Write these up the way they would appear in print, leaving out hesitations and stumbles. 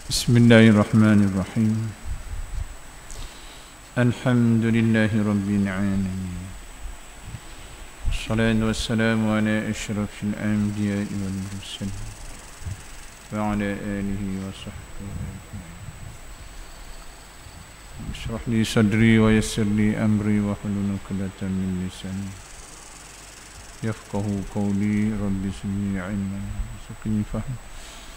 Bismillahirrahmanirrahim. Alhamdulillahi rabbil alamin. Wassalatu wassalamu ala asyrafil anbiya'i wal mursalin wa ala alihi wa sahbihi ajma'in. Ishrah li sadri wa yassir li amri wa hlul 'uqdatam min lisani yafqahu qawli. Rabbi zidni 'ilman warzuqni fahma.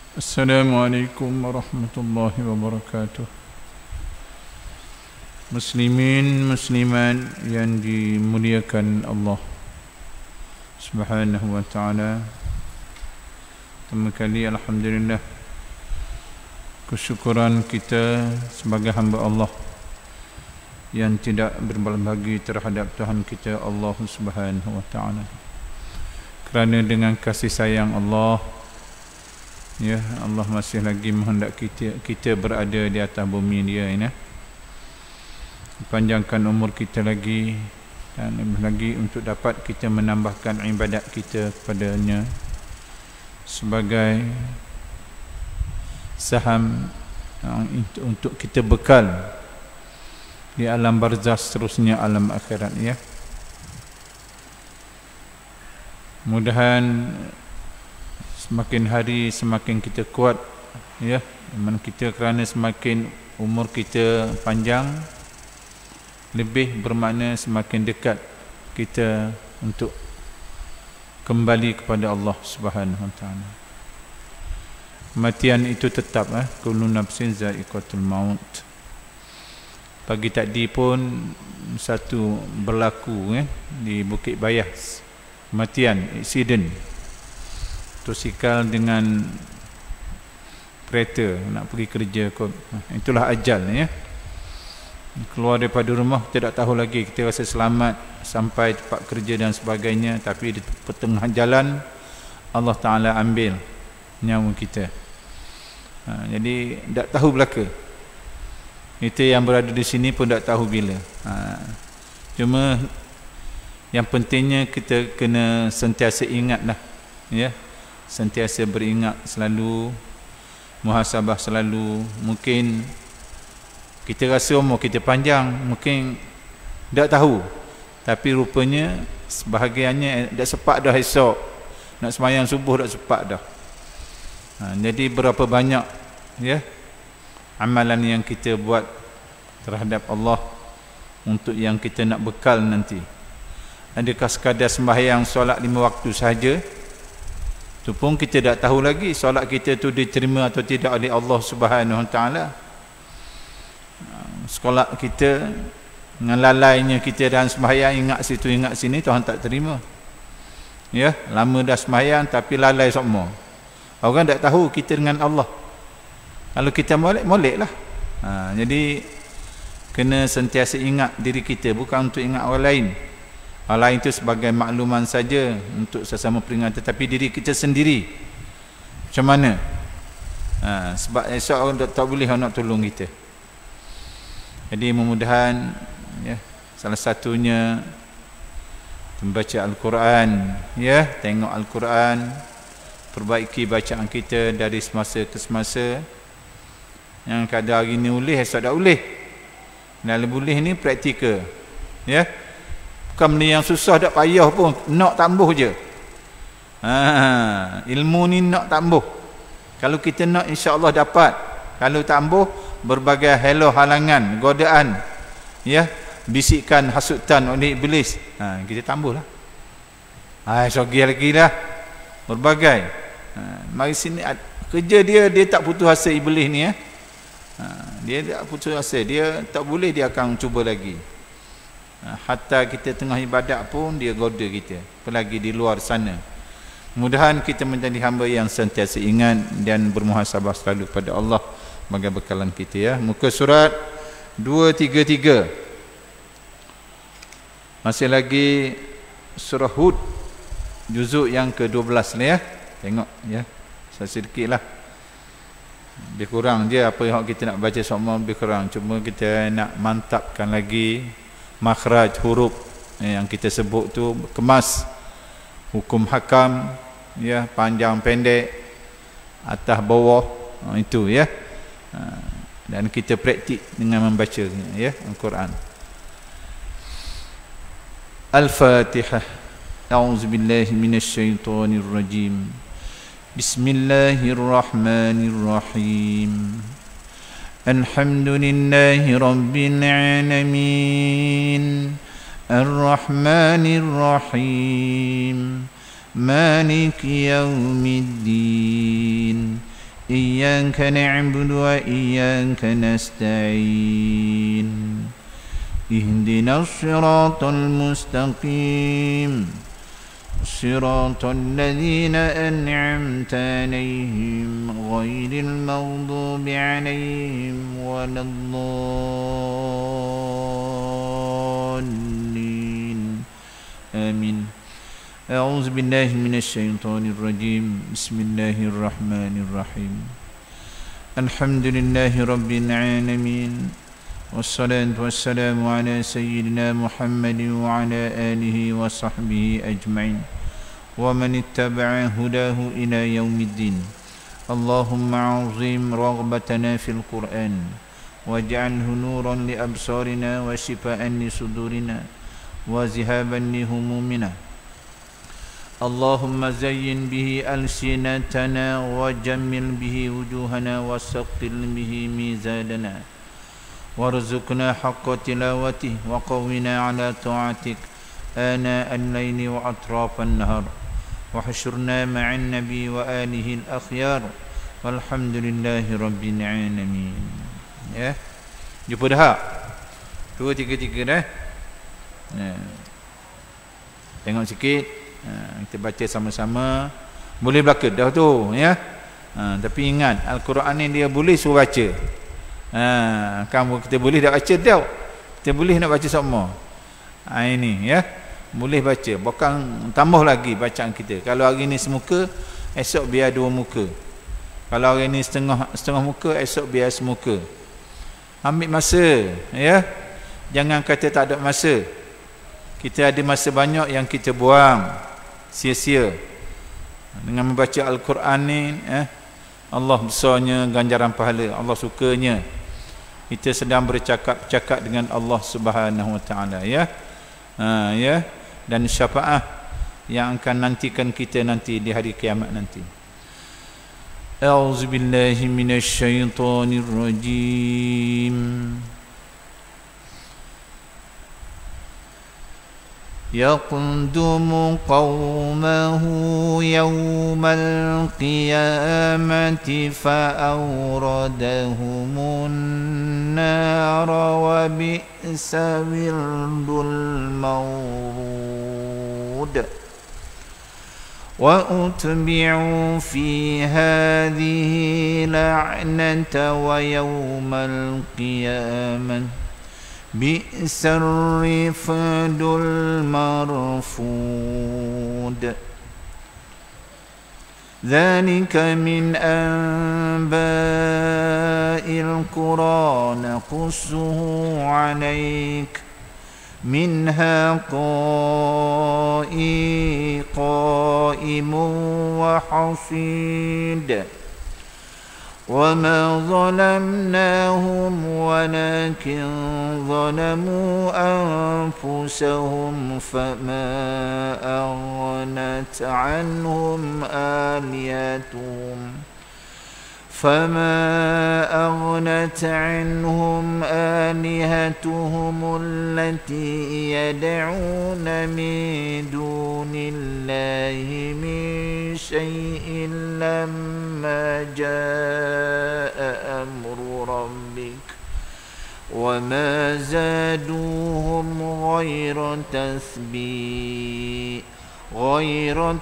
Assalamualaikum warahmatullahi wabarakatuh. Muslimin muslimat yang dimuliakan Allah Subhanahu wa ta'ala, pertama kali alhamdulillah, kesyukuran kita sebagai hamba Allah yang tidak berbagi terhadap Tuhan kita Allah Subhanahu wa ta'ala, kerana dengan kasih sayang Allah, ya, Allah masih lagi menghendak kita berada di atas bumi dia ini. Panjangkan umur kita lagi dan lebih lagi untuk dapat kita menambahkan ibadat kita kepadanya sebagai saham untuk kita bekal di alam barzakh, seterusnya alam akhirat, ya. Mudahan semakin hari semakin kita kuat, ya, iman kita, kerana semakin umur kita panjang, lebih bermakna semakin dekat kita untuk kembali kepada Allah Subhanahu wa ta'ala. Kematian itu tetap, kullu nafsin za'iqatul maut. Pagi tadi pun satu berlaku, di Bukit Bayas, kematian, aksiden motosikal dengan kereta nak pergi kerja kot. Itulah ajal, ya. Keluar daripada rumah kita tak tahu lagi, kita rasa selamat sampai tempat kerja dan sebagainya, tapi di tengah jalan Allah Ta'ala ambil nyawa kita. Jadi tak tahu belaka. Kita yang berada di sini pun tak tahu bila. Cuma yang pentingnya kita kena sentiasa ingatlah, ya, sentiasa beringat selalu, muhasabah selalu. Mungkin kita rasa umur kita panjang, mungkin tak tahu, tapi rupanya sebahagiannya dah sepak dah esok, nak sembahyang subuh dah sepak dah. Jadi berapa banyak, ya, amalan yang kita buat terhadap Allah untuk yang kita nak bekal nanti. Adakah sekadar sembahyang solat 5 waktu sahaja? Tu pun kita tak tahu lagi solat kita tu diterima atau tidak oleh Allah Subhanahu wa ta'ala. Sekolah kita dengan lalainya kita dan sembahyang, ingat situ ingat sini, Tuhan tak terima, ya. Lama dah sembahyang tapi lalai semua. Orang tak tahu kita dengan Allah. Kalau kita molek lah. Jadi kena sentiasa ingat diri kita, bukan untuk ingat orang lain. Orang lain itu sebagai makluman saja untuk sesama peringatan, tapi diri kita sendiri macam mana? Sebab esok orang tak boleh nak tolong kita. Jadi mudah-mudahan, ya, salah satunya membaca Al-Quran, ya, tengok Al-Quran, perbaiki bacaan kita dari semasa ke semasa. Yang kadang hari ni boleh, esok tak boleh. Dan boleh ni praktikal, ya. Bukan benda yang susah, tak payah pun, nak tambuh je. Ilmu ni nak tambuh. Kalau kita nak, insya-Allah dapat. Kalau tambuh, berbagai halangan, godaan, ya, bisikan, hasutan oleh iblis, kita tambuhlah. Sogi lagi dah berbagai. Mari sini kerja dia tak putus asa iblis ni, ya. Dia tak putus asa, dia tak boleh, dia akan cuba lagi. Hatta kita tengah ibadat pun dia goda kita, apalagi di luar sana. Mudahan kita menjadi hamba yang sentiasa ingat dan bermuhasabah selalu pada Allah sebagai bekalan kita, ya. Muka surat 233. Masih lagi surah Hud, juzuk yang ke-12 lah, ya. Tengok, ya, sedikitlah. Lebih kurang dia apa yang kita nak baca semua lebih kurang. Cuma kita nak mantapkan lagi makhraj huruf yang kita sebut tu, kemas hukum hakam, ya, panjang pendek, atas bawah, itu, ya. Dan kita praktik dengan membaca ya Al-Quran. Al-Fatihah. A'udzubillahi minasyaitonir rajim. Bismillahirrahmanirrahim. Alhamdulillahi rabbil alamin. Ar-Rahmanir Rahim. Maliki yaumiddin. Iyyaka na'budu wa iyyaka nasta'in. Ihdinas siratal mustaqim. Siratal ladzina an'amta 'alaihim ghairil maghdubi 'alaihim waladdallin. Amin. A'udzu billahi minasyaitonir rajim. Bismillahirrahmanirrahim. Alhamdulillahi rabbil alamin. Wassalatu wassalamu ala sayyidina Muhammadin wa ala alihi wa sahbihi ajma'in. Wa man ittaba'a hudahu ila yaumiddin. Allahumma 'azim raghbatana fil Qur'an waj'alhu nuran li absarina wa shifaa'an li sudurina wa zihaban li humumina. اللهم زين به ألسنتنا وجمل به وجوهنا وثقل به ميزاننا وارزقنا حق تلاوته وقونا على طاعتك آناء الليل وأطراف النهار وحشرنا مع النبي وآله الأخيار والحمد لله رب العالمين. Ya, jumpa dah. 2, 3 dah. Tengok sikit. Kita baca sama-sama. Boleh belaka dah tu ya. Tapi ingat Al-Quran ni dia boleh suruh baca. Kamu kita boleh dah baca dah. Kita boleh nak baca semua. Ini ya. Boleh baca. Bukan tambah lagi bacaan kita. Kalau hari ni semuka, esok biar 2 muka. Kalau hari ni setengah muka, esok biar semuka. Ambil masa ya. Jangan kata tak ada masa. Kita ada masa banyak yang kita buang sia-sia dengan membaca Al-Quran ni. Allah besarnya ganjaran pahala, Allah sukanya kita sedang bercakap-cakap dengan Allah Subhanahu Wa Taala ya. Ya, dan syafaat yang akan nantikan kita nanti di hari kiamat nanti. A'udzubillahi minasyaitonir rajim. يقدم قومه يوم القيامة فأوردهم النار وبئس ورد المورود وأتبعوا في هذه لعنة ويوم القيامة بئس الرفد المرفود ذلك من أنباء القرى نقصه عليك منها قائم وحصيد وما ظلمناهم ولكن ظلموا أنفسهم فما أغنت عنهم آلهتهم التي يدعون من دون الله من شيء لما جاء أمر ربك وما زادوهم غير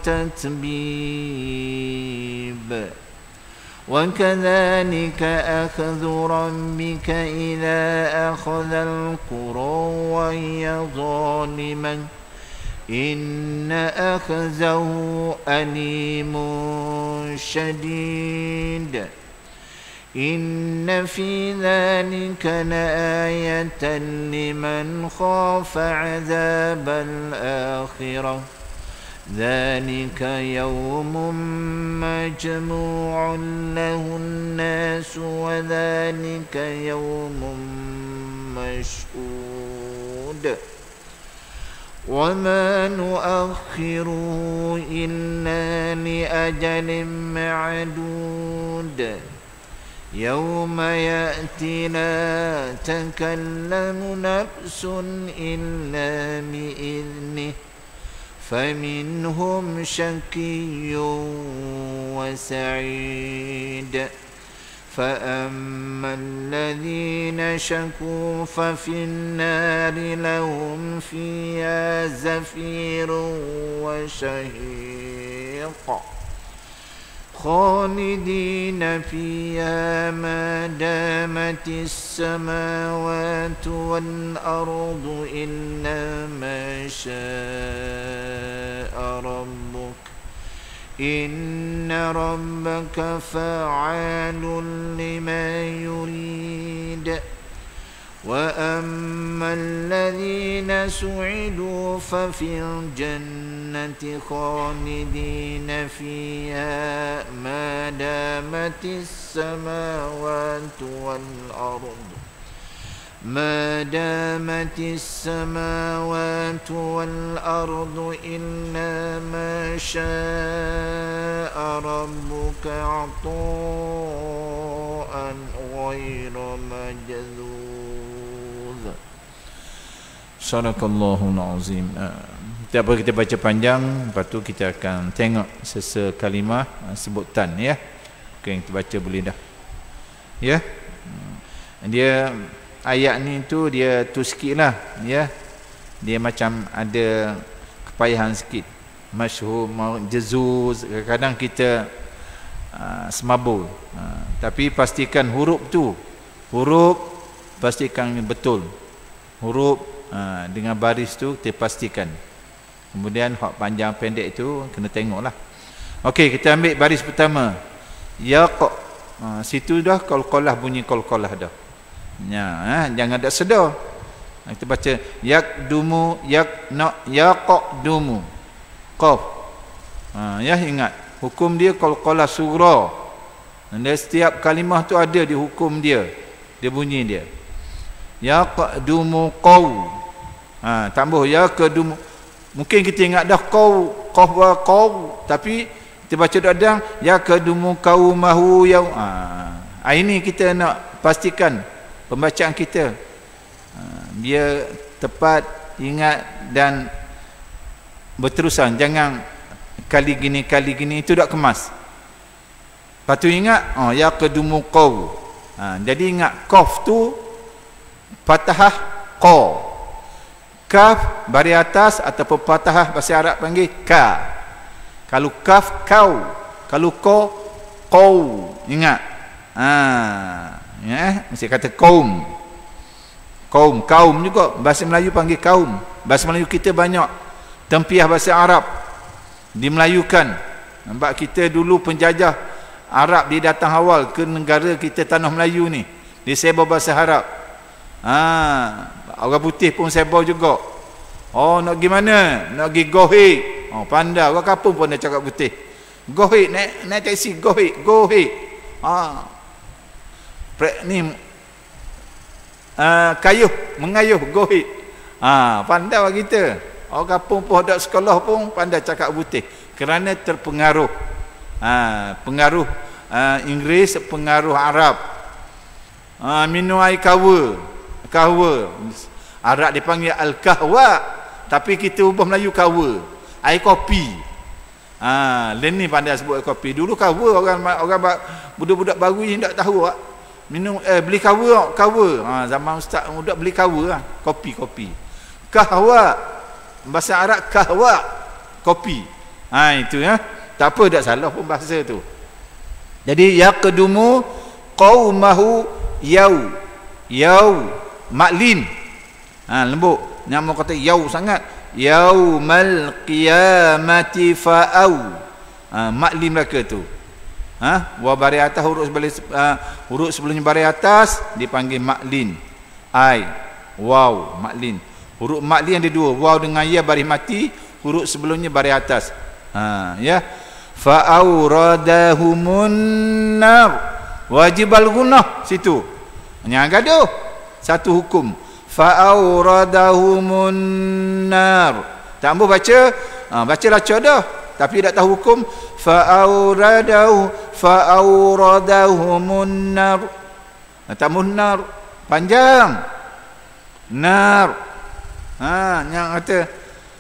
تتبيب وكذلك أخذ ربك إذا أخذ القرى وهي ظالمة إن أخذه أليم شديد إن في ذلك لآية لمن خاف عذاب الآخرة ذلك يوم مجموع له الناس وذلك يوم مشهود وما نؤخره إلا لأجل معدود يوم يأتي لا تكلم نفس إلا بإذنه فمنهم شقي وسعيد فأما الذين شقوا ففي النار لهم فيها زفير وشهيق خالدين فيها ما دامت السماوات والأرض إلا ما شاء ربك إن ربك فعال لما يريد وأما الذين سعدوا ففي الجنة خالدين فيها ما دامت السماوات والأرض إلا ما شاء ربك عطاء غير مجذوذ. Sadaqallahul azim. Tak apa kita baca panjang, lepas tu kita akan tengok sesekalimah sebutan ya. Yang kita baca boleh dah. Ya. Dia ayat ni tu dia tu sikitlah ya. Dia macam ada kepayahan sikit. Masyhur jazuz, kadang-kadang kita semabur. Tapi pastikan huruf pastikan betul. Huruf dengan baris tu kita pastikan. Kemudian hak panjang pendek tu kena tengoklah. Okey, kita ambil baris pertama. Yaq. Situ dah qalqalah, bunyi qalqalah dah. Ya, jangan ada sedar. Kita baca yaqdumu, yaqdumu. Qaf. Ya, ingat hukum dia qalqalah sughra. Dan setiap kalimah tu ada di hukum dia. Dia bunyi dia. Yaqdumu qaw. Tambah yaqdumu. Mungkin kita ingat dah qaw, qaf wa qaw, tapi kita baca dadang yaqdumu qaumahu yaum. Ini kita nak pastikan pembacaan kita biar tepat, ingat dan berterusan. Jangan kali gini itu tak kemas. Lepas tu ingat yaqdumu qaw. Jadi ingat qaf tu fathah qa. Kaf baris atas ataupun fathah bahasa Arab panggil ka. Kalau kaf kau, kalau ko qau. Ingat. Ya, mesti kata kaum. Kaum juga bahasa Melayu panggil kaum. Bahasa Melayu kita banyak tempiah bahasa Arab dimelayukan. Nampak kita dulu penjajah Arab dia datang awal ke negara kita tanah Melayu ni. Dia sebar bahasa Arab. Orang putih pun sebar juga. Nak pergi mana? Nak pergi Gohik. Pandai. Orang kampung pun dah cakap putih. Gohik, naik taksi Gohik. Ni kayuh, mengayuh Gohik. Pandai orang kita. Orang kampung pun ada sekolah pun pandai cakap putih. Kerana terpengaruh. Pengaruh Inggeris, pengaruh Arab. Minum air kahwa. Arab dipanggil al-kahwa, tapi kita ubah Melayu kahwa. Air kopi. Ni pandai sebut air kopi. Dulu kahwa orang budak-budak baru ni tak tahu. Minum beli kahwa. Zaman ustaz budak beli kahwa, kopi. Kahwa. Bahasa Arab kahwa, kopi. Itu ya. Tak apa, tak salah pun bahasa tu. Jadi yaqdumu qaumahu yau maklin. Lembut. Nama kata yau sangat. Yaumal qiyamati fa'au. Maklin mereka tu. Wa baris atas huruf sebelumnya baris atas dipanggil maklin. Waw maklin. Huruf maklin ada dua. Waw dengan ya baris mati. huruf sebelumnya baris atas. Ya. Fa auradahumun nar. Wajib al-gunnah situ. Jangan gaduh. Satu hukum. Fa auradahumun nar. Tak ambil baca, bacalah codoh tapi tak tahu hukum. Fa auradahumun nar. Tak munar panjang. Nar. Yang kata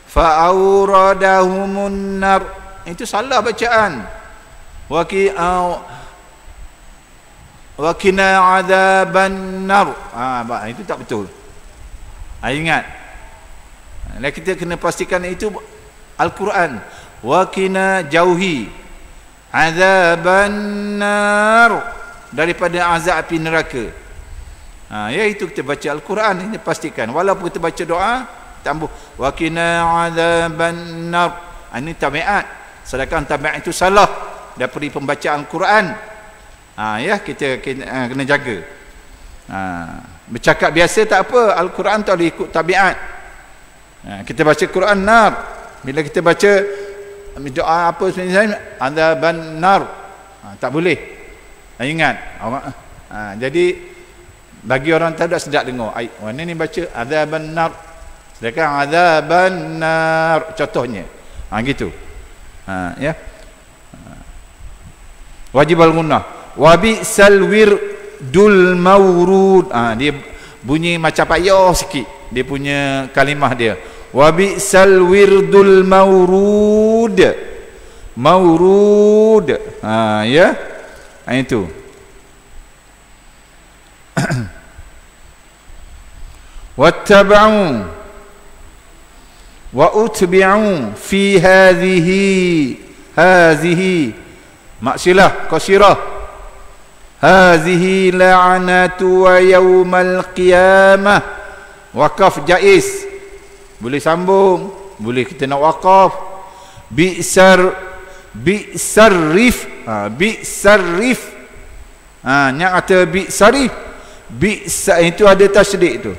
fa auradahumun nar. Itu salah bacaan. Wa qina adzaban nar. Itu tak betul. Ingat. Kita kena pastikan itu Al-Quran. Wa qina jauhi adzaban nar, daripada azab api neraka. Ya, itu kita baca Al-Quran, kita pastikan. Walaupun kita baca doa, tambah wa qina adzaban nar. Ini tabiat. Sedangkan tabiat itu salah daripada pembacaan Al-Quran. Ya, kita kena jaga. Bercakap biasa tak apa, Al-Quran tak boleh ikut tabiat. Kita baca Quran nar. Bila kita baca doa apa sebenarnya, adzaban nar, tak boleh. Ingat. Jadi bagi orang tak ada sedap dengar. Mana ni baca adzaban nar, sedangkan adzaban nar contohnya. Gitu. Ya. Wajib al-gunnah. Wa bi'sal wirdul mawrud. Dia bunyi macam payah sikit dia punya kalimah dia. Wa bi'sal wirdul mawrud. Mawrud. Ya. Itu. Wattaba'u wa utbi'u fi hadhihi maksilah qasirah. Hadhihi la'natu wa yaumal qiyamah. Wakaf jaiz, boleh sambung, boleh kita nak wakaf. Bi'sarif. Bi'sarif. Yang kata bi'sarif, bi'sa itu ada tasydid tu.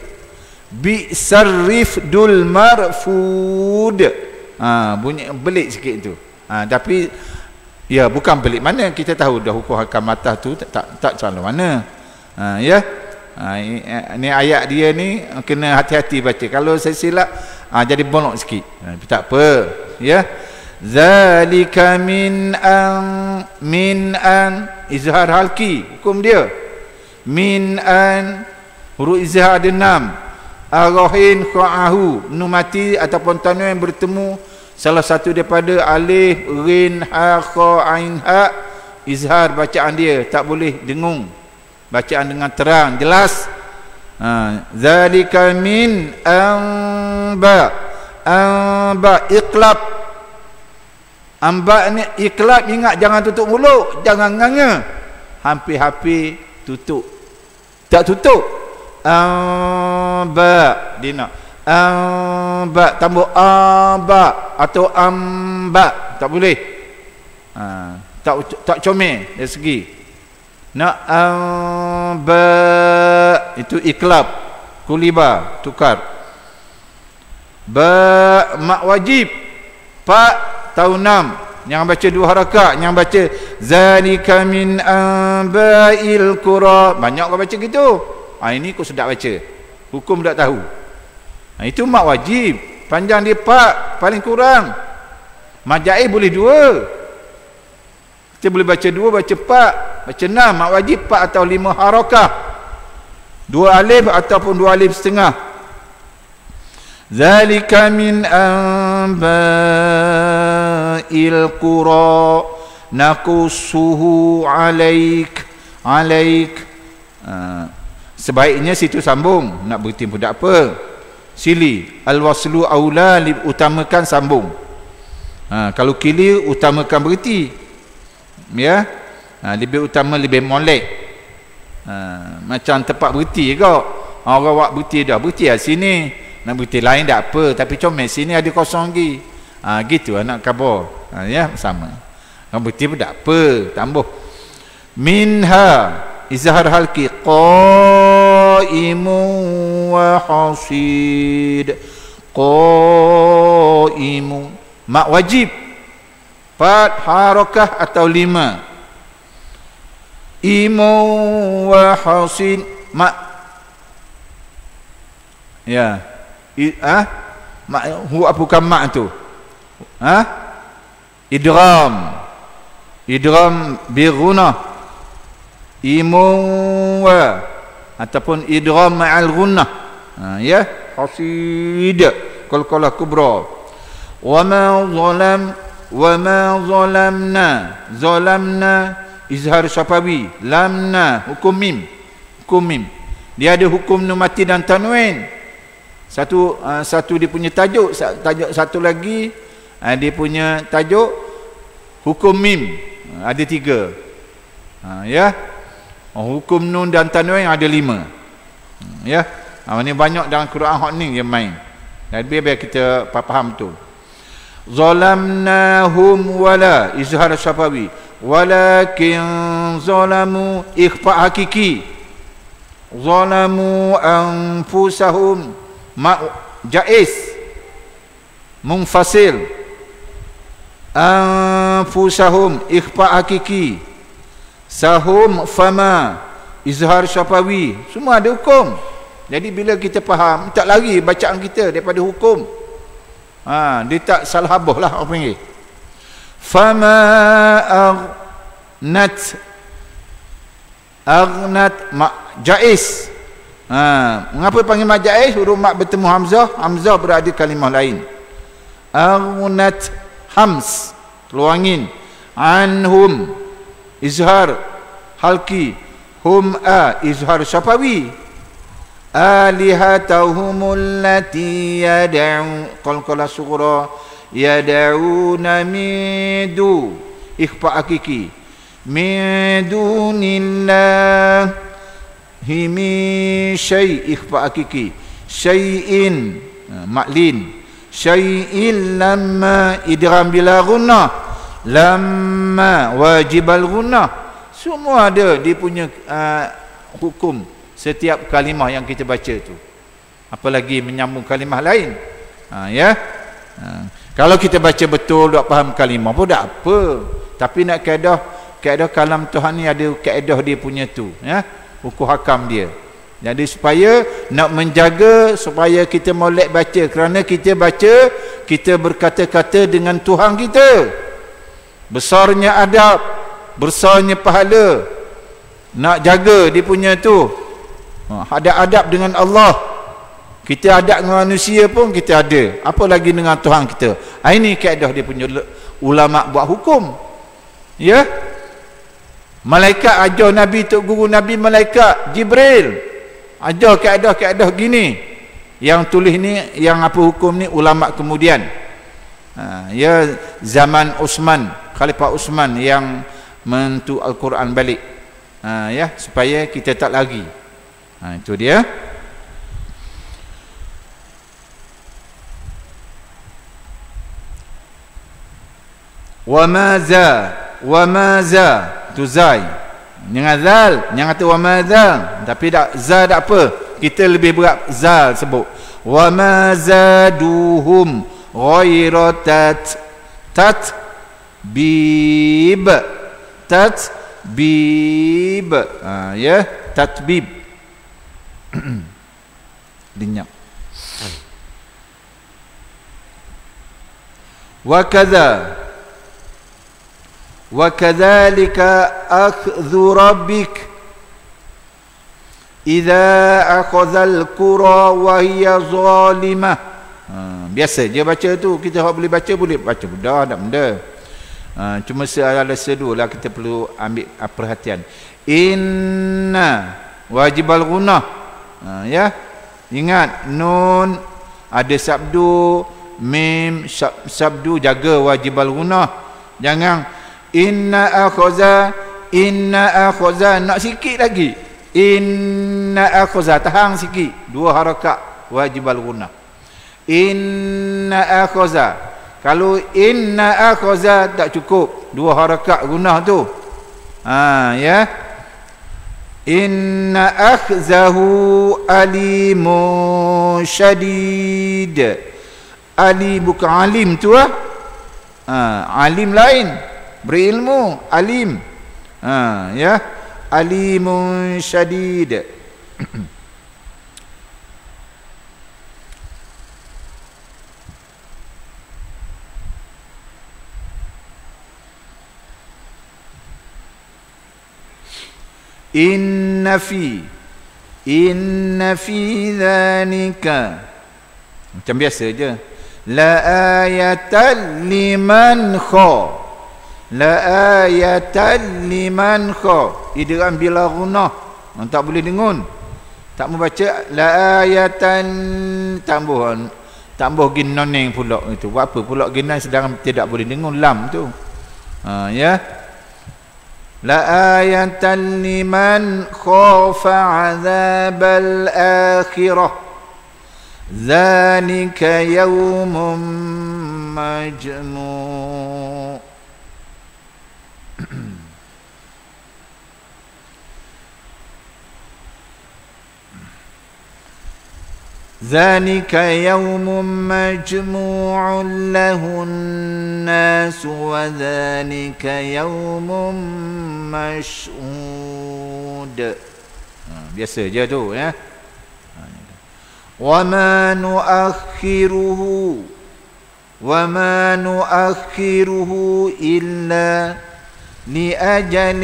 Bi'sarif dul marfud. Bunyi belik sikit tu. Tapi ya, bukan belik mana, kita tahu dah hukum hakam matah tu tak selalu mana. Ya. Ni ayat dia ni kena hati-hati baca. Kalau saya silap jadi bolong sikit. Tak apa, ya. Zalika min an izhar halki, hukum dia min an, huruf izhar ada 6. Arahin kha'ahu, nun mati ataupun tanwin yang bertemu salah satu daripada alif, rin, ha, kha, ain, ha, izhar bacaan dia, tak boleh dengung, bacaan dengan terang jelas. Zalika min amba. Amba iqlab. Amba ni iqlab, ingat jangan tutup mulut, jangan nganga. Hampir-hampir tutup. Tak tutup. Amba dia nak amba tambah amba atau amba, tak boleh. Tak comel dari segi nak amba itu iqlab, kuliba, tukar. Ba mak wajib, pak tahun 6, yang baca 2 harakat, yang baca zalika min ambail qura, banyak kau baca gitu. Ini kau sedap baca, hukum tak tahu. Itu mak wajib, panjang dia pak, paling kurang. Majai boleh 2, kita boleh baca 2, baca pak, baca 6. Mak wajib pak atau 5 harakah, 2 alif ataupun 2 alif setengah. Zalika min ambail qura naqussuhu alaik. Sebaiknya situ sambung, nak berhenti pun tak apa, sili. Al-waslu aula, utamakan sambung. Kalau kili utamakan berhenti, ya. Lebih utama, lebih molek. Macam tempat berhenti kau, orang buat berhenti dah, berhenti lah sini, nak berhenti lain tak apa, tapi comel sini ada kosong lagi. Gitu anak khabar. Ya, sama. Kalau berhenti pun tak apa, tambah minha izhar halki qaimun wa hasid. Qaimun mak wajib 4 harakah atau 5. Imu wa hasin mak ya mak bukan mak tu idgham bi ghunnah imu wa ataupun idgham ma'al ghunnah ya hasid qalqalah kubra wa ma zalamna izhar syafawi lamna hukum mim dia ada hukum nun mati dan tanwin. Satu dia punya tajuk satu lagi dia punya tajuk hukum mim, ada 3 ya. Hukum nun dan tanwin ada 5 ya. Ini banyak dalam Quran hak ni yang main. Jadi biar kita faham tu. Zalamnahum wala izhar syafawi walakin zalamu ikhfa hakiki zalamu anfusahum jaiz munfasil anfusahum ikhfa hakiki sahum fama izhar syafawi, semua ada hukum. Jadi bila kita faham, tak lari bacaan kita daripada hukum. Dia tak salah habah lah apa panggil. Fama aghnat jaiz. Mengapa panggil mak jaiz? Huruf mak bertemu hamzah berada kalimah lain. Aghnat hams, keluangin. Anhum izhar halki, hum izhar syafawi. Alihatahumul lati yad'u qalqala sughra yad'una midu ikhfa hakiki min dunillahi min syai' ikhfa hakiki syai'in maklin syai'in lamma idgham bila ghunnah lamma wajibal ghunnah, semua ada dia punya hukum setiap kalimah yang kita baca tu, apalagi menyambung kalimah lain. Ya. Kalau kita baca betul tak faham kalimah pun tak apa, tapi nak kaedah kalam Tuhan ni ada kaedah dia punya tu ya, hukum hakam dia. Jadi supaya nak menjaga supaya kita molek baca, kerana kita baca kita berkata-kata dengan Tuhan kita. Besarnya adab, besarnya pahala. Nak jaga dia punya tu. Ada adab dengan Allah, kita adab dengan manusia pun kita ada, apa lagi dengan Tuhan kita. Ini kaedah dia punya ulama buat hukum ya. Malaikat ajar Nabi, tok guru Nabi malaikat Jibril ajar kaedah-kaedah gini, yang tulis ni yang apa hukum ni ulama kemudian ya, zaman Uthman, Khalifah Uthman yang mentu Al-Quran balik ya, supaya kita tak lagi. Itu dia. Wa maza tu zai. Jangan zal, jangan kata wa maza, tapi tak za tak apa. Kita lebih berat zal sebut. Wa mazaduhum ghaira tatbib. Ya, tatbib. Dinyak. Wa kadzalika akhdhu rabbik idza akhadhal qura wa hiya zalimah. Biasa dia baca tu, kita boleh baca mudah tak benda. Cuma sedulah kita perlu ambil perhatian. Inna wajibal ghunnah. Ya, ingat nun ada sabdu, mim sabdu, jaga wajibal ghunnah. Jangan inna akhaza nak sikit lagi. Inna akhaza tahan sikit, 2 harakat wajibal ghunnah. Inna akhaza, kalau inna akhaza tak cukup 2 harakat ghunnah tu. Ya. Inna akhzahu alimun syadid. Ali bukan alim tu Alim lain, berilmu, alim. Ya, alimun syadid. Inna fi dhalika, macam biasa je, la ayatan liman kha, la ayatan liman kha, idgham bila ghunnah, tak boleh dengun, tak mau baca la ayatan tambah ginnaning pula. Itu buat apa pula ginnan sedang tidak boleh dengun lam tu. Ya, la ayatan liman khafa azabal akhirah, zalika yawmun majmu'. ذلك يوم مجموع له الناس وذلك يوم مشهود. Biasa je tu ya. وما نؤخره إلا لأجل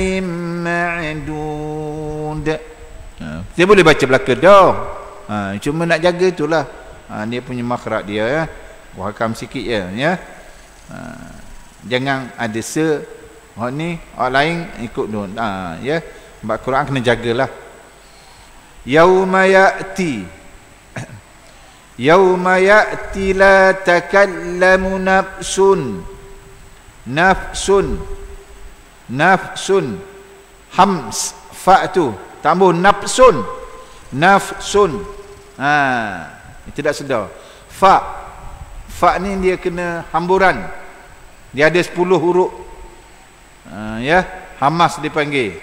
معدود. Saya boleh baca belaka dah. Cuma nak jaga itulah. Dia punya makhraj dia ya. Wahakam sikit je ya. Jangan ada orang ni, orang lain ikut tu. Ya. Sebab Quran kena jagalah. Yauma ya'ti la takallamu nafsun hams fa'tu tambah nafsun itu tak sedar. Fa ni dia kena hamburan, dia ada 10 huruf. Ya, hamas dipanggil,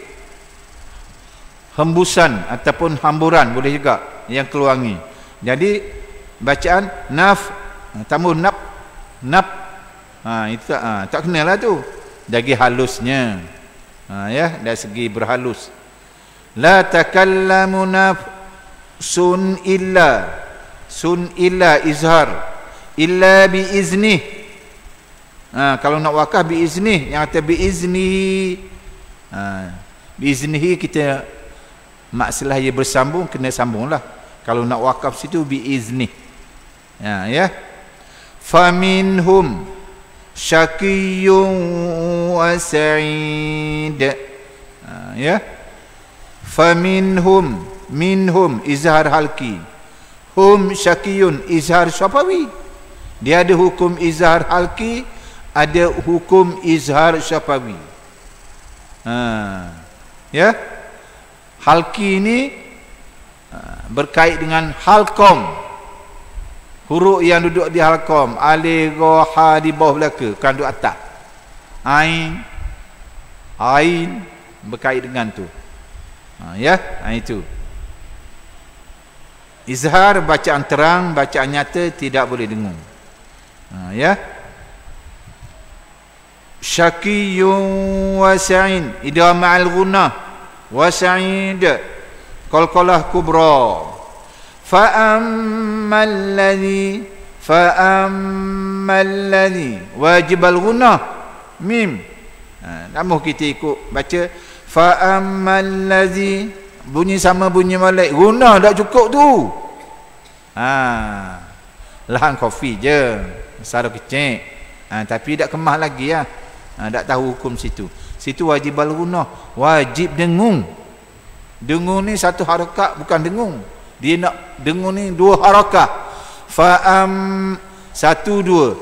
hembusan ataupun hamburan boleh juga yang keluangi. Jadi bacaan tambah nap itu tak kenalah tu, dari halusnya. Ya, dari segi berhalus. La takallamu nafsun illa izhar illa bi iznih. Kalau nak wakaf bi iznih, yang kata bi izni, bi iznihi kita maksudlah ia bersambung, kena sambunglah. Kalau nak wakaf situ bi iznih. Ya. Faminhum syaqiyyun wa sa'id. Ya. Faminhum, minhum izhar halki, hum syakiyun izhar syafawi. Dia ada hukum izhar halki, ada hukum izhar syafawi. Ya, halki ini berkait dengan halkom, huruf yang duduk di halkom, alif, gha, ha di bawah belaka, kan duduk atas. Ain berkait dengan tu. Ya, itu izhar, bacaan terang, bacaan nyata, tidak boleh dengung. Ya, syaqiyyun wa sa'id, idgham ma'al ghunnah, wa sa'id qalqalah kubra. Fa ammal ladzi wajib al ghunnah mim. Namun kita ikut baca fa ammal ladzi, bunyi sama bunyi malik, guna tak cukup tu. Lahan kopi je, sara kecil. Tapi tak kemah lagi ya. Tak tahu hukum situ. Situ wajib al-gunah, wajib dengung. Dengung ni satu harakat, bukan dengung. Dia nak dengung ni 2 harakat. Satu, 2.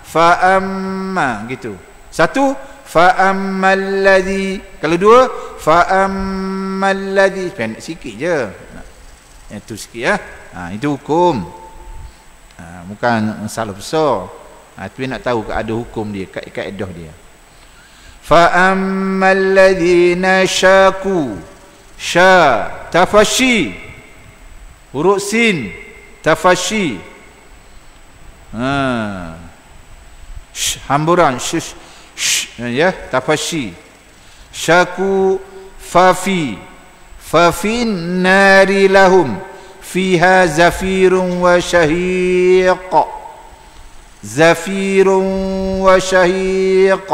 Fa'amma gitu. Satu, fa'ammal ladzi. Kalau 2, fa'ammal ladzi. Pendek sikit je. Itu sikit ya. Itu hukum. Bukan masalah besar. Tapi nak tahu ada hukum dia, kaedah dia. Fa'ammal ladzina syaku, tafashi, huruf sin, tafashi. hamburan, ya, tafashi. Syaku fafi nari lahum fiha zafirun wa syahiq, zafirun wa syahiq,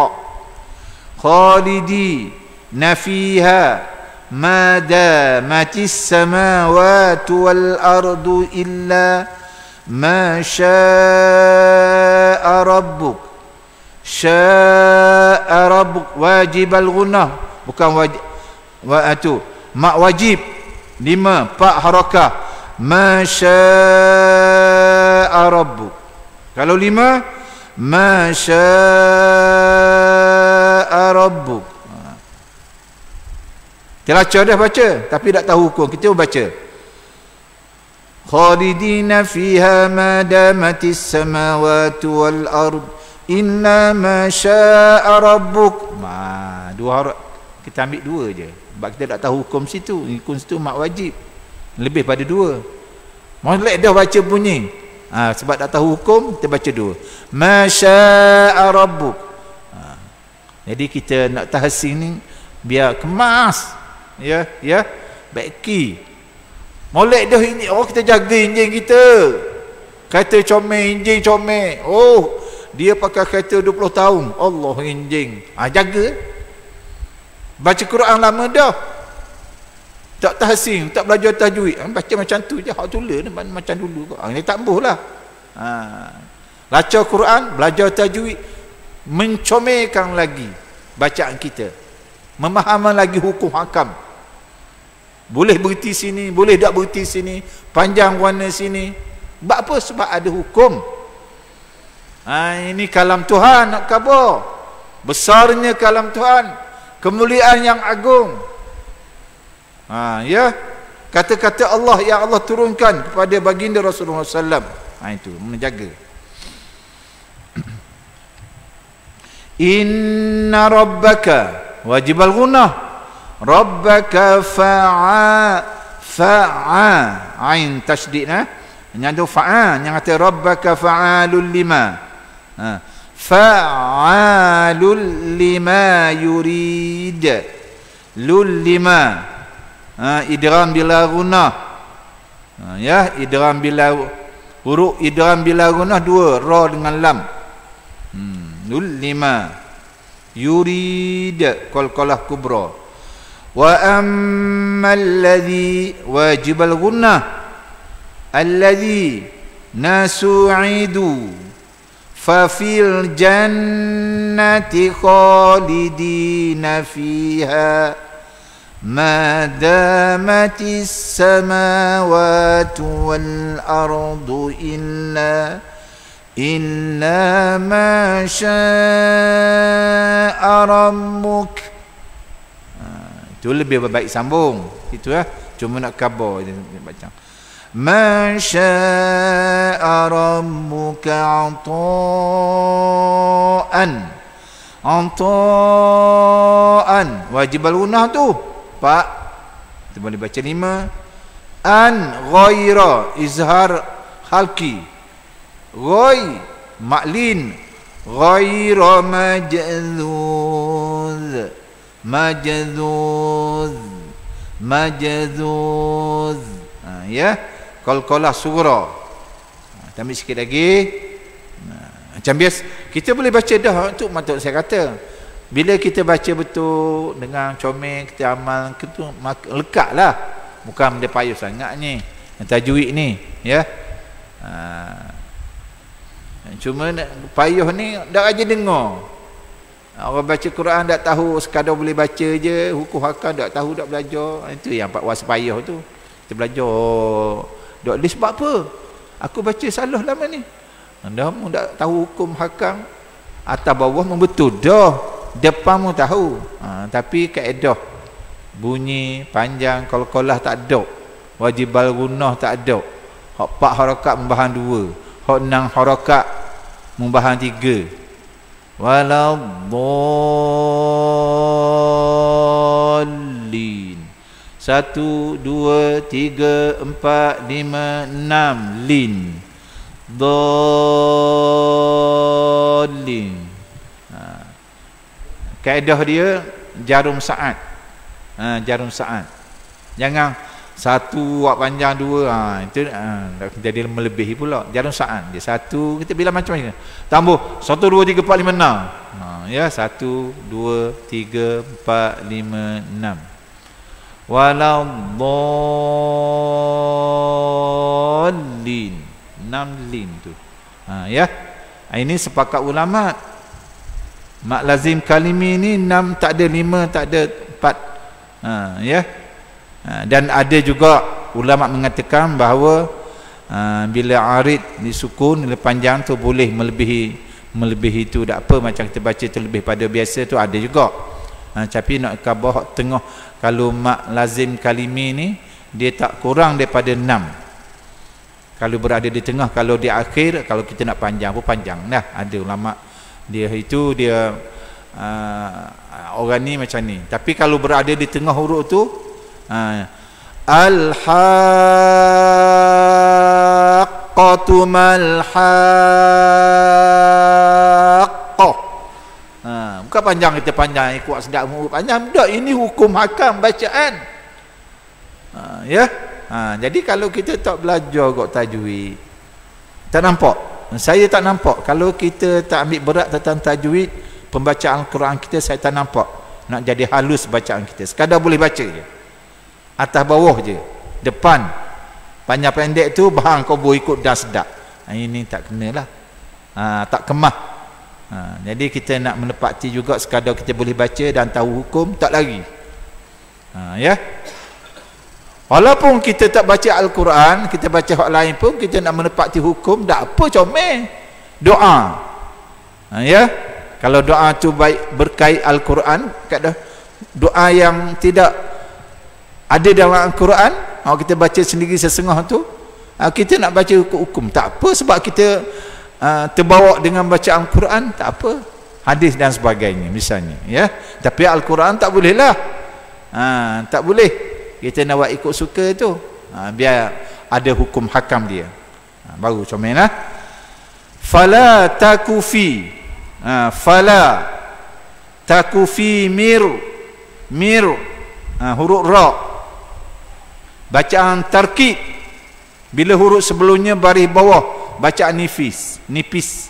khalidina fiha ma damatis samawati wal ardu illa ma syaa rabbuk. Syaa rabbuk wajib al-gunnah, bukan wajib itu mak wajib 5 pak harakah, ma syaa rabbuk. Kalau 5 ma syaa rabbuk. Telaca dah baca tapi tak tahu hukum, kita baca khalidina fiha ma damatis samawati wal ard inna ma syaa rabbuk. Dua harap kita ambil 2 je sebab kita tak tahu hukum situ. Hukum situ mak wajib, lebih pada 2. Molek dah baca bunyi. Sebab tak tahu hukum kita baca 2. Ma syaa rabbuk. Jadi kita nak tahsin ni biar kemas, ya, baiki. Molek dah ini, kita jaga enjin kita. Kata comel, enjin comel. Dia pakai kereta 20 tahun. Allah enjing. Jaga. Baca Quran lama dah. Tak tahsin, tak belajar tajwid. Baca macam tu je. Hak tulis macam dulu. Ini tak boleh lah. Baca Quran, belajar tajwid, mencomelkan lagi bacaan kita. Memahami lagi hukum hakam. Boleh berhenti sini, boleh tak berhenti sini. Panjang warna sini. Sebab apa? Sebab ada hukum. Ini kalam Tuhan nak khabar. Besarnya kalam Tuhan, kemuliaan yang agung. Ya, kata-kata Allah yang Allah turunkan kepada baginda Rasulullah SAW. Itu menjaga. Inna rabbaka wajib al-gunnah. Rabbaka fa'a ain tasydid, yang tu fa'a, yang kata rabbaka fa'alul lima. Fa'alul lima yurid. Lul lima. Idgham bila gunnah. Ya, idgham bila huruf idgham bila gunnah 2, ra dengan lam. Lul lima. Yurid qalqalah kubra. Wa ammal ladzi wajib al gunnah alladzi nasu'idu fafil jannati khalidina fiha ma damatis samawati wal ardu illa ma syaa rabbuk. Itu lebih baik sambung itu ya, cuma nak khabar je baca ma syaa rabbuka antaan wajib al-gunnah tu pak, kita boleh baca 5. An ghaira izhar halki, ghai maklin, ghaira majzuz. Ya, qalqalah sughra. Tambah sikit lagi. Macam biasa kita boleh baca dah. Untuk maksud saya kata, bila kita baca betul dengan comel, kita amal itu lekatlah. Bukan dia payah sangat ni tajwid ni, ya. Cuma payah ni dak aja dengar. Orang baca Quran tak tahu, sekadar boleh baca je, hukum hakam tak tahu, tak belajar. Itu yang was payah tu. Kita belajar. Dok list sebab apa? Aku baca salah lama ni. Anda mu tak tahu hukum hakam, atas bawah mu betul dah. Depan mu tahu. Tapi kaedah bunyi panjang qalqalah tak ada. Wajib al-gunnah tak ada. Hak 4 harakat membahan 2. Hak 6 harakat membahan 3. Waladdallin. 1 2 3 4 5 6 lin. Dallin. Kaedah dia jarum saat. Jarum saat. Jangan satu buat panjang dua, itu jadi melebihi pula. Jarum saat dia satu, kita bila macam-macam. Tambah 1 2 3 4 5 6. Ya, 1 2 3 4 5 6. Waladdallin, 6 lin tu. Ya. Ini sepakat ulama. Mak lazim kalimi ni 6 tak ada, 5 tak ada, 4. Ya. Dan ada juga ulama mengatakan bahawa bila arid disukun, bila panjang tu boleh melebihi tu, tak apa, macam kita baca tu lebih pada biasa tu ada juga. Tapi nak kabah tengah, kalau mak lazim kalimi ni dia tak kurang daripada 6. Kalau berada di tengah, kalau di akhir, kalau kita nak panjang pun panjang. Nah, ada ulama dia itu dia orang ni macam ni. Tapi kalau berada di tengah huruf tu, al-haqqatu mal-haqqah. Bukan panjang, kita panjang kuat sedap huruf panjang. Tak, ini hukum hakam bacaan. Ya. Jadi kalau kita tak belajar kok tajwid, tak nampak. Saya tak nampak. Kalau kita tak ambil berat tentang tajwid, pembacaan Al-Quran kita, saya tak nampak nak jadi halus bacaan kita. Sekadar boleh baca je, atas bawah je, depan panjang pendek tu bahang kau boleh ikut dah sedap. Ini tak kenalah. Tak kemah. Jadi kita nak menepati juga, sekadar kita boleh baca dan tahu hukum, tak lagi. Ya. Walaupun kita tak baca Al-Quran, kita baca hak lain pun, kita nak menepati hukum, tak apa, comel. Doa. Ya. Kalau doa tu baik berkait Al-Quran, doa yang tidak ada dalam Al-Quran, kita baca sendiri sesengah tu, kita nak baca hukum, tak apa, sebab kita terbawa dengan bacaan Al-Quran, tak apa, hadis dan sebagainya misalnya, ya. Tapi Al-Quran tak boleh lah. Tak boleh kita nak buat ikut suka tu. Biar ada hukum hakam dia. Baru comel lah. Fala takufi, fala takufi mir, huruf ra, bacaan tarkib. Bila huruf sebelumnya baris bawah, bacaan nipis.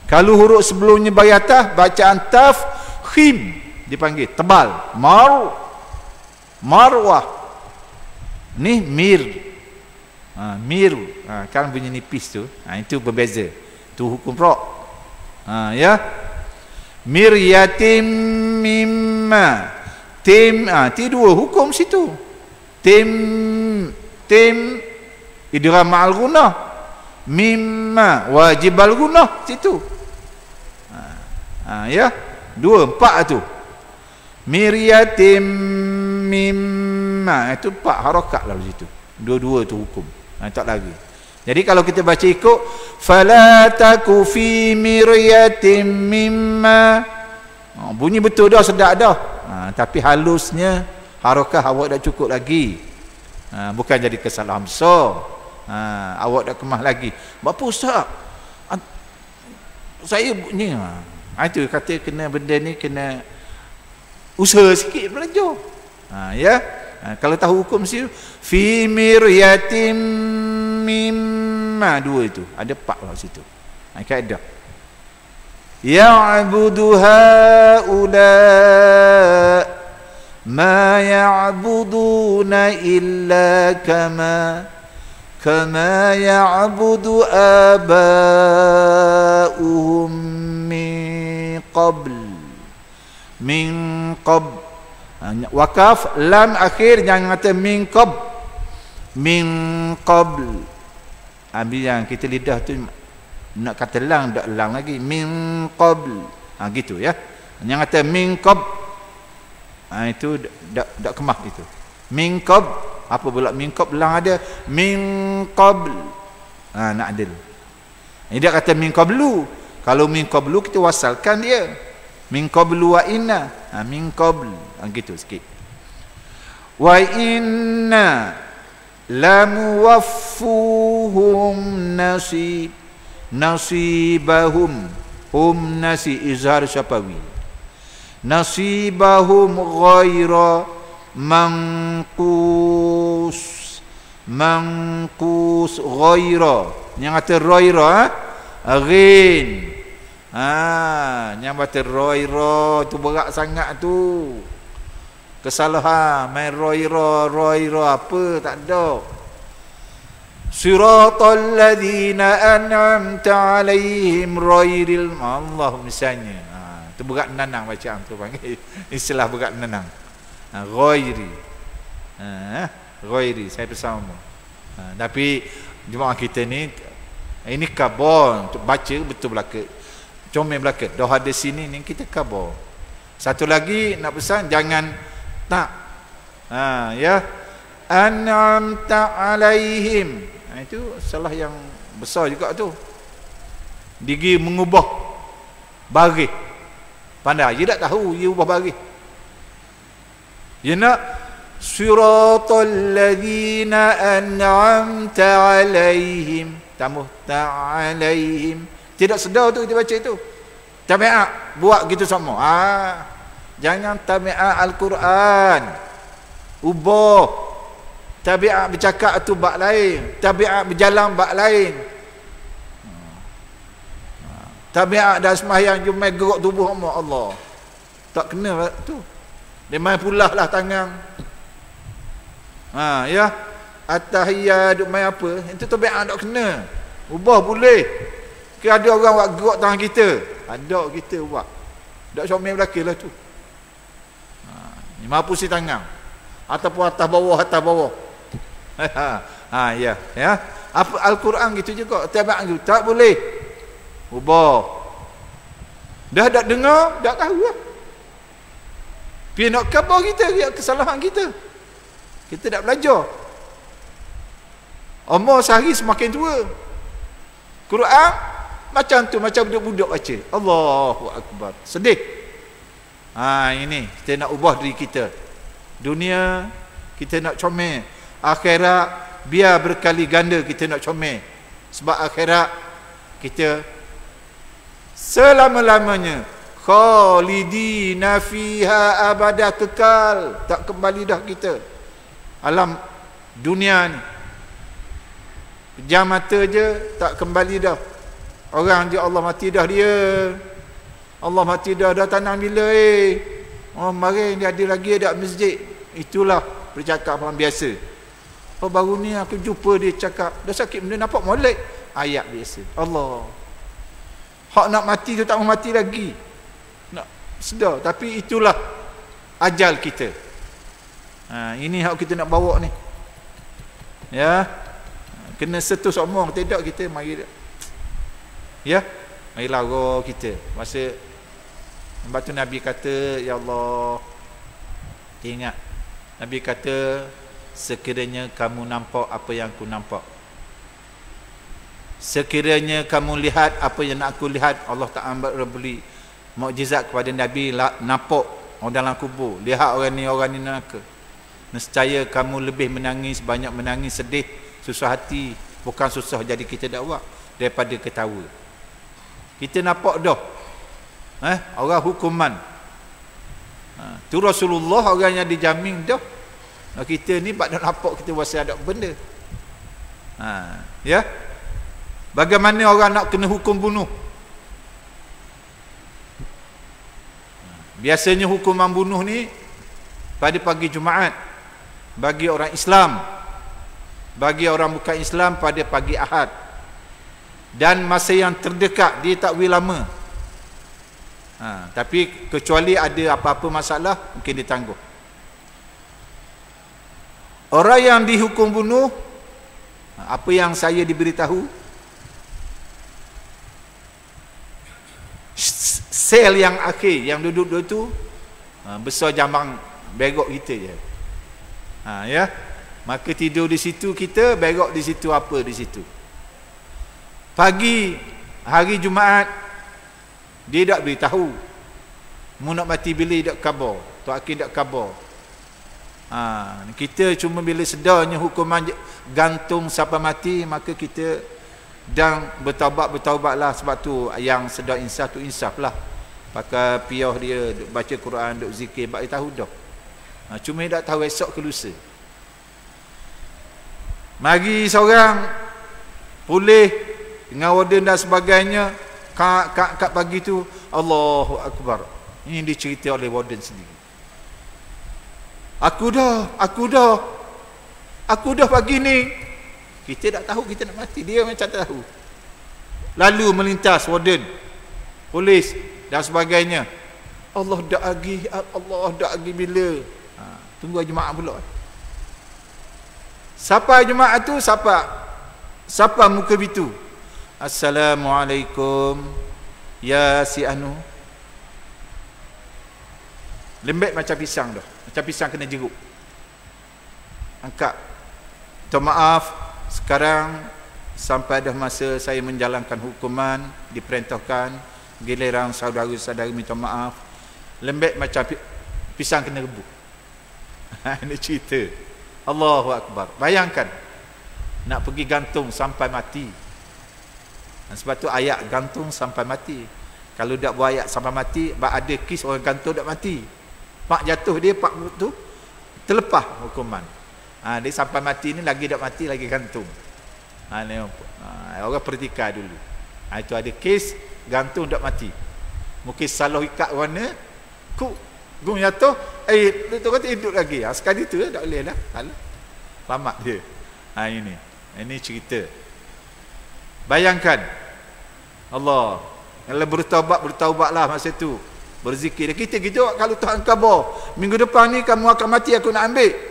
Kalau huruf sebelumnya baris atas, bacaan tafkhim, dipanggil tebal. Marwah. Ni mir. Kan bunyi nipis tu. Itu berbeza. Tu hukum ra. Ya. Miryatim mimma. Tim, dua hukum situ. Tim idgham ma'al gunah. Mimma wajib al gunah situ. Ya. 2 4 tu. Miryatim mimma, itu 4 harakat lah situ. 2 tu hukum. Tak lagi. Jadi kalau kita baca ikut fala taku fi miryatim mimma, bunyi betul dah, sedap dah. Tapi halusnya harakah awak dah cukup lagi. Bukan jadi kesalahan besar. Awak dah kemah lagi. Bapa ustaz, saya bunyi. Itu kata kena benda ni kena usaha sikit belajar. Ya. Kalau tahu hukum situ fi miryatim mimma, 2 itu ada 4 lah situ. Kaedah ya'budu haula ma ya'buduna illa kama ya'budu aba'uhum min qabl. Wakaf lam akhir, jangan kata min qabl. Yang kita lidah tu nak kata lang, tak lang lagi, min qabl. Gitu ya. Yang kata min qabl, itu tak kemah itu. Min qabl, apa pula min qabl, lang ada, min qabl. Nak adil. Dia kata min qablu. Kalau min qablu kita wasalkan dia. Min qablu wa inna. Min qabl. Gitu sikit. Wa inna lamuwaffuhum nasib. nasibahum, hum nasi izhar syafawi, nasibahum ghaira manqus, manqus ghaira, yang kata ghaira ghin, yang kata ghaira tu berat sangat tu, kesalahan main ghaira apa tak ada. Siratal ladzina an'amta alaihim ghairil, Allah misalnya, tu berat menanang bacaan tu panggil istilah berat menanang. Ghairi, ghairi saya bersama. Tapi jemaah kita ni ini khabar untuk baca betul belaka, comel belaka. Dah ada sini ni kita khabar. Satu lagi nak pesan, jangan tak. Ya, an'amta alaihim, itu salah yang besar juga tu. Digi mengubah baris. Pandai, dia tak tahu dia ubah baris. Dia nak siratal ladzina an'amta alaihim, tambah ta'alaihim. Tidak sedar tu dia baca itu. Tabi'at buat gitu sama. Jangan tabi'at Al-Quran. Ubah. Tabi'at bercakap tu bab lain, tabi'at berjalan bab lain. Tabi'at dah sembahyang jumai gerak tubuh Allah. Tak kena tu. Dia main pulah lah tangan. Ya. At-tahiyyat main apa? Itu tabi'at tak kena. Ubah boleh. Ke ada orang buat gerak tangan kita. Ada kita buat. Tak comel belaka lah tu. Ni mampu si tangan. Ataupun atas bawah. Ya. Apa Al-Quran gitu juga. Tabi'at gitu. Tak boleh. Ubah. Dah tak dengar, tak tahu lah. Dia nak khabar kita, dia kesalahan kita. Kita tak belajar. Umur sehari semakin tua. Quran macam tu, macam budak-budak baca. Allahu Akbar. Sedih. Ini kita nak ubah diri kita. Dunia kita nak comel. Akhirat biar berkali ganda kita nak comel. Sebab akhirat kita selama-lamanya khalidina fiha abada, kekal, tak kembali dah kita. Alam dunia ni pejam mata je tak kembali dah. Orang je Allah mati dah dia. Allah mati dah tanam bila mari dia ada lagi ada masjid. Itulah percakapan biasa. Baru ni aku jumpa dia cakap, dah sakit benda nampak molek. Ayat biasa. Allah. Hak nak mati tu tak mau mati lagi. Nak sedar, tapi itulah ajal kita. Ini hak kita nak bawa ni. Ya. Kena setus omong, tidak kita mari. Ya. Mari lara kita. Masa lepas tu Nabi kata, ya Allah, ingat Nabi kata, sekiranya kamu nampak apa yang aku nampak, sekiranya kamu lihat apa yang aku lihat. Allah Ta'ala beri mukjizat kepada Nabi, nampak orang dalam kubur, lihat orang ni neraka. Nescaya kamu lebih menangis, banyak menangis, sedih, susah hati. Bukan susah jadi kita dakwah, daripada ketawa. Kita nampak dah orang hukuman. Tu Rasulullah orang yang dijamin dah. Kita ni tak nampak, kita rasa ada benda. Ya. Bagaimana orang nak kena hukum bunuh? Biasanya hukuman bunuh ni pada pagi Jumaat bagi orang Islam, bagi orang bukan Islam pada pagi Ahad, dan masa yang terdekat dia tak boleh lama. Tapi kecuali ada apa-apa masalah mungkin ditangguh. Orang yang dihukum bunuh, apa yang saya diberitahu, sel yang akhir yang duduk tu besar jambang begok kita je. Ya. Maka tidur di situ kita, begok di situ, apa di situ. Pagi hari Jumaat dia tak beritahu. Mu nak mati bila tak khabar, tak akhir tak khabar. Kita cuma bila sedarnya hukuman gantung sampai mati, maka kita dan bertaubatlah. Sebab tu yang sedar insaf tu insaf lah. Pakai piyah dia, duk baca Quran, duk zikir, bagi tahu dah. Cuma dia tak tahu esok ke lusa. Mari seorang pulih dengan warden dan sebagainya, kat pagi tu Allahu Akbar. Ini dicerita oleh warden sendiri. Aku dah pagi ni. Kita tak tahu kita nak mati, dia macam tak tahu. Lalu melintas warden, polis dan sebagainya. Allah dak lagi bila? Tunggu jemaah pula. Siapa jemaah tu? Siapa muka bitu? Assalamualaikum ya si anu. Lembek macam pisang dah. Macam pisang kena jeruk. Angkat. Minta maaf, sekarang sampai dah masa saya menjalankan hukuman, diperintahkan, giliran saudara-saudara minta maaf. Lembek macam pisang kena rebus. Ini cerita. Allahu Akbar. Bayangkan nak pergi gantung sampai mati. Dan sebab tu ayat gantung sampai mati. Kalau tak buat ayat sampai mati, ada kes orang gantung tak mati. Pak jatuh dia, pak tu terlepas hukuman. Dia sampai mati ni lagi tak mati, lagi gantung. Orang pertikaian dulu. Itu ada kes gantung tak mati. Mungkin salah ikat warna, gung jatuh, tu kata hidup lagi. Sekali tu tak boleh dah. Selamat dia. Ini cerita. Bayangkan Allah, kalau bertaubatlah masa tu, berzikir. Kita gitu, kalau Tuhan khabar minggu depan ni kamu akan mati, aku nak ambil.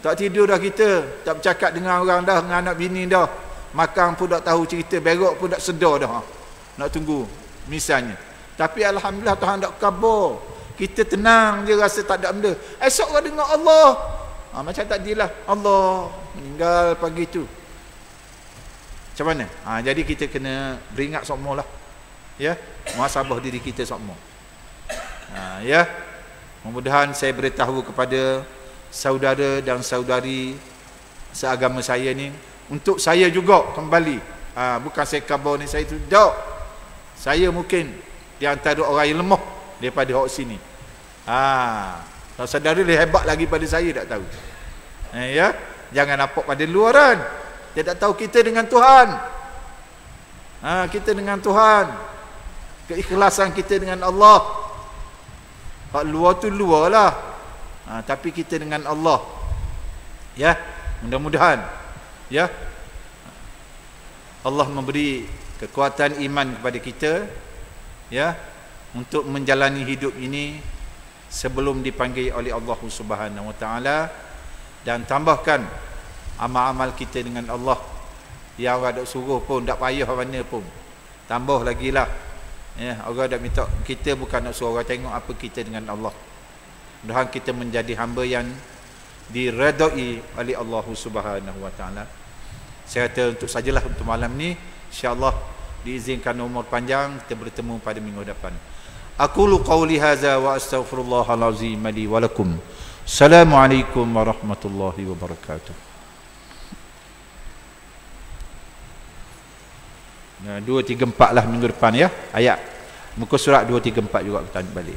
Tak tidur dah kita, tak bercakap dengan orang dah, dengan anak bini dah, makan pun tak tahu cerita, berak pun tak sedar dah, nak tunggu misalnya. Tapi alhamdulillah Tuhan tak khabar, kita tenang je, rasa tak ada benda. Esok kau dengar Allah, macam tadilah Allah meninggal pagi tu. Macam mana? Jadi kita kena beringat semua lah, ya, muhasabah diri kita semua. Ya, mudah-mudahan saya beritahu kepada saudara dan saudari seagama saya ni, untuk saya juga kembali. Bukan saya khabar ni saya tu, tak. Saya mungkin di antara orang yang lemah daripada orang sini. Kalau saudara lebih hebat lagi pada saya, tak tahu. Ya, jangan nampak pada luaran. Dia tak tahu kita dengan Tuhan. Kita dengan Tuhan, keikhlasan kita dengan Allah. Hak luar tu luar lah, tapi kita dengan Allah. Ya, mudah-mudahan ya Allah memberi kekuatan iman kepada kita, ya, untuk menjalani hidup ini sebelum dipanggil oleh Allah Subhanahu Wa Taala, dan tambahkan amal-amal kita dengan Allah. Yang orang dak suruh pun, dak payah mana pun, tambah lagi lah. Ya, orang dah minta, kita bukan nak suruh orang tengok apa kita dengan Allah. Mudah-mudahan kita menjadi hamba yang diredai oleh Allah Subhanahu Wa Taala. Saya kata untuk sajalah untuk malam ni, insya-Allah diizinkan umur panjang, kita bertemu pada minggu depan. Aqulu qawli hadza wa astaghfirullahal azim li wa lakum. Assalamualaikum warahmatullahi wabarakatuh. 2, 3, 4 lah minggu depan ya. Ayat muka surat 2, 3, 4 juga kita balik.